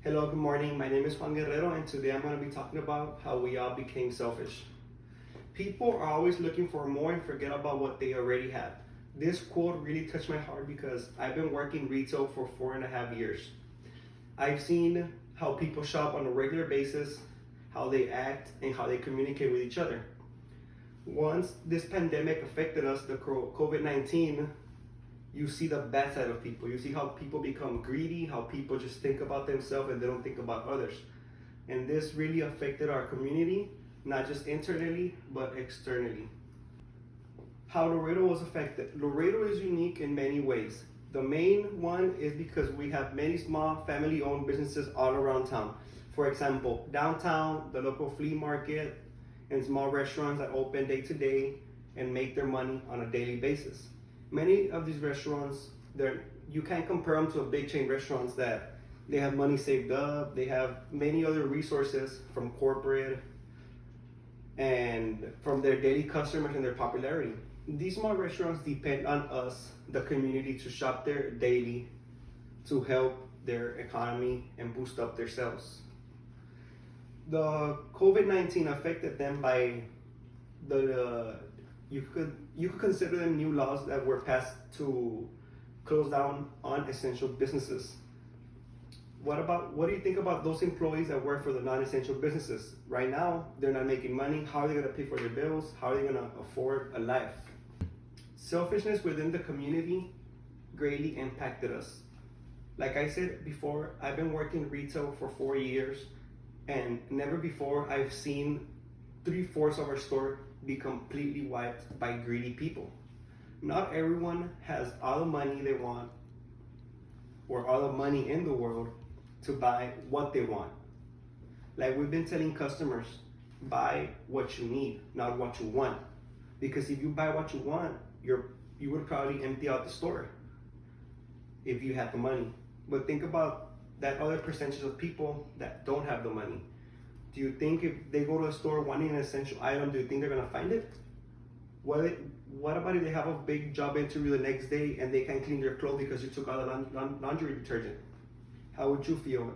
Hello, good morning. My name is Juan Guerrero, and today I'm going to be talking about how we all became selfish. People are always looking for more and forget about what they already have. This quote really touched my heart because I've been working retail for 4.5 years. I've seen how people shop on a regular basis, how they act, and how they communicate with each other. Once this pandemic affected us, the COVID-19, you see the bad side of people. You see how people become greedy, how people just think about themselves and they don't think about others. And this really affected our community, not just internally, but externally. How Laredo was affected. Laredo is unique in many ways. The main one is because we have many small family-owned businesses all around town. For example, downtown, the local flea market, and small restaurants that open day to day and make their money on a daily basis. Many of these restaurants, you can't compare them to a big chain restaurants that they have money saved up, they have many other resources from corporate and from their daily customers and their popularity. These small restaurants depend on us, the community, to shop there daily to help their economy and boost up their sales. The COVID-19 affected them by you could consider them new laws that were passed to close down unessential businesses. What do you think about those employees that work for the non-essential businesses? Right now, they're not making money. How are they going to pay for their bills? How are they going to afford a life? Selfishness within the community greatly impacted us. Like I said before, I've been working retail for 4 years, and never before I've seen 3/4 of our store be completely wiped by greedy people. Not everyone has all the money they want or all the money in the world to buy what they want. Like we've been telling customers, buy what you need, not what you want. Because if you buy what you want, you would probably empty out the store if you had the money. But think about that other percentage of people that don't have the money. Do you think if they go to a store wanting an essential item, do you think they're gonna find it? What about if they have a big job interview the next day and they can't clean their clothes because you took out the laundry detergent? How would you feel?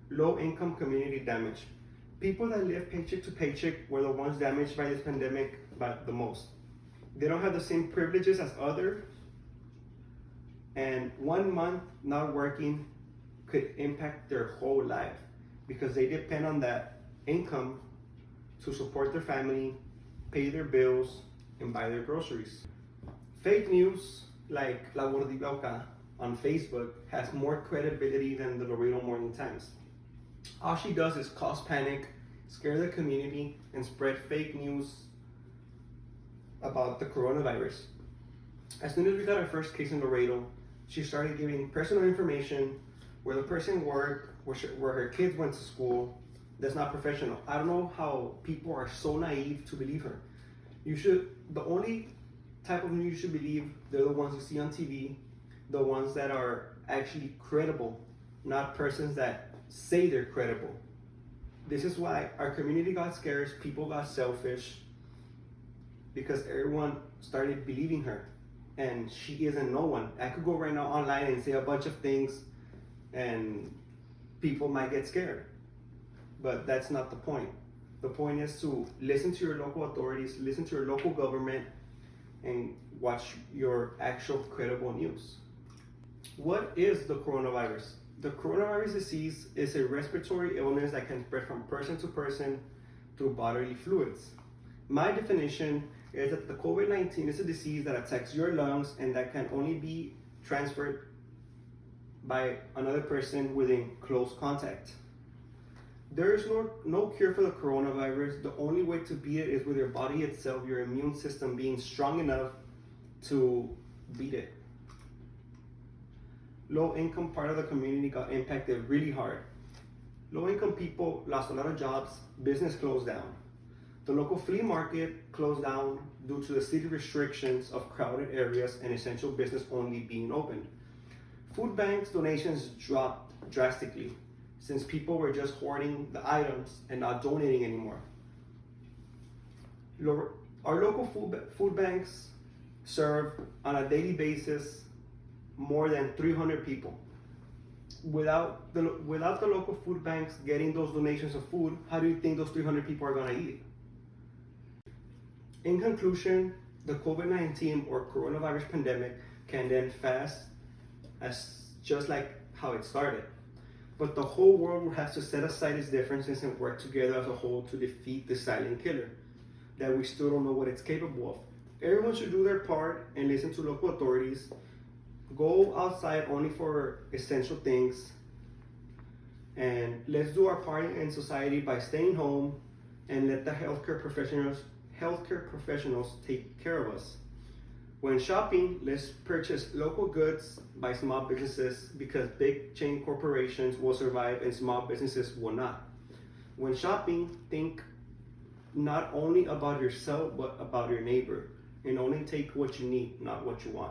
Low income community damage. People that live paycheck to paycheck were the ones damaged by this pandemic by the most. They don't have the same privileges as others, and 1 month not working could impact their whole life because they depend on that income to support their family, pay their bills, and buy their groceries. Fake news like La Gordiloca on Facebook has more credibility than the Laredo Morning Times. All she does is cause panic, scare the community, and spread fake news about the coronavirus. As soon as we got our first case in Laredo, she started giving personal information, where the person worked, where her kids went to school. That's not professional. I don't know how people are so naive to believe her. The only type of news you should believe, they're the ones you see on TV, the ones that are actually credible, not persons that say they're credible. This is why our community got scared, people got selfish, because everyone started believing her. And she isn't no one. I could go right now online and say a bunch of things and people might get scared. But that's not the point. The point is to listen to your local authorities, listen to your local government, and watch your actual credible news. What is the coronavirus? The coronavirus disease is a respiratory illness that can spread from person to person through bodily fluids. My definition is that the COVID-19 is a disease that attacks your lungs and that can only be transferred by another person within close contact. There is no cure for the coronavirus. The only way to beat it is with your body itself, your immune system being strong enough to beat it. Low income part of the community got impacted really hard. Low income people lost a lot of jobs, business closed down. The local flea market closed down due to the city restrictions of crowded areas and essential business only being opened. Food banks donations dropped drastically since people were just hoarding the items and not donating anymore. Our local food banks serve on a daily basis more than 300 people. without the local food banks getting those donations of food, how do you think those 300 people are gonna eat? In conclusion, the COVID-19 or coronavirus pandemic can end fast, as just like how it started. But the whole world will have to set aside its differences and work together as a whole to defeat this silent killer that we still don't know what it's capable of. Everyone should do their part and listen to local authorities. Go outside only for essential things. And let's do our part in society by staying home and let the healthcare professionals take care of us. When shopping, let's purchase local goods by small businesses, because big chain corporations will survive and small businesses will not. When shopping, think not only about yourself but about your neighbor, and only take what you need, not what you want.